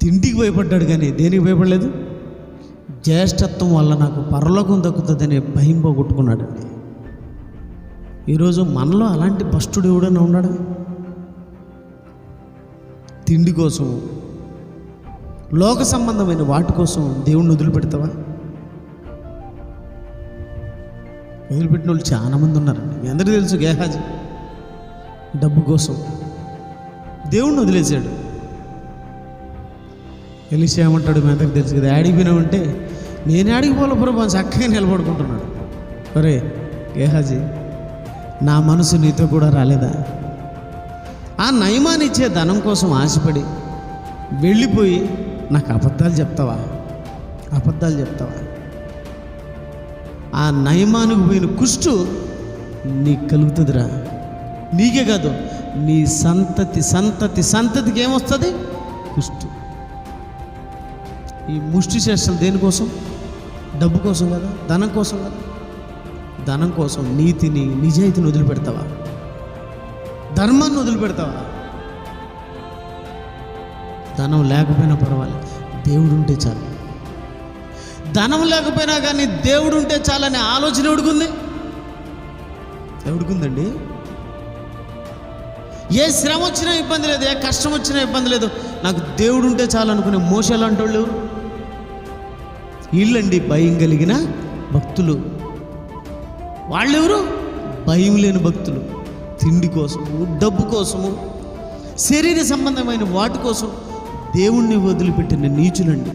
తిండికి భయపడ్డాడు కానీ దేనికి భయపడలేదు? జ్యేష్ఠత్వం వల్ల నాకు పరలోకం దక్కుతుందనే భయం పోగొట్టుకున్నాడండి. ఈరోజు మనలో అలాంటి భ్రష్టుడు ఎవడన్నా ఉన్నాడా? తిండి కోసం, లోక సంబంధమైన వాటి కోసం దేవుణ్ణి వదిలిపెడతావా? వదిలిపెట్టిన వాళ్ళు చాలామంది ఉన్నారండి. మీ అందరికీ తెలుసు, గేహాజీ డబ్బు కోసం దేవుణ్ణి వదిలేశాడు. ఎలీషా ఏమంటాడు మీ అందరికి తెలుసు కదా, యాడికి పోయినామంటే నేను యాడికి పోలే ప్రభు చక్కగా నిలబడుకుంటున్నాడు. ఒరే గేహాజీ, నా మనసు నీతో కూడా రాలేదా? ఆ నయమాన్ని ఇచ్చే ధనం కోసం ఆశపడి వెళ్ళిపోయి నాకు అబద్ధాలు చెప్తావా? ఆ నయమానికి పోయిన కుష్టు నీకు కలుగుతుందిరా. నీకే కాదు, నీ సంతతికి ఏమొస్తుంది? కుష్టు. ఈ ముష్టి చేష్టలు దేనికోసం? డబ్బు కోసం కదా, ధనం కోసం కదా. ధనం కోసం నీతిని, నిజాయితీని వదిలిపెడతావా? ధర్మాన్ని వదిలిపెడతావా? ధనం లేకపోయినా పర్వాలేదు, దేవుడు ఉంటే చాలు. ధనం లేకపోయినా కానీ దేవుడు ఉంటే చాలనే ఆలోచన ఎవడుకుందండి? ఏ శ్రమ వచ్చినా ఇబ్బంది లేదు, ఏ కష్టం వచ్చినా ఇబ్బంది లేదు, నాకు దేవుడు ఉంటే చాలు అనుకునే మోషాలు అంటోళ్ళు ఎవరు? వీళ్ళండి భయం కలిగిన భక్తులు. వాళ్ళెవరు? భయం లేని భక్తులు. తిండి కోసము, డబ్బు కోసము, శరీర సంబంధమైన వాటి కోసం దేవుణ్ణి వదిలిపెట్టిన నీచులండి.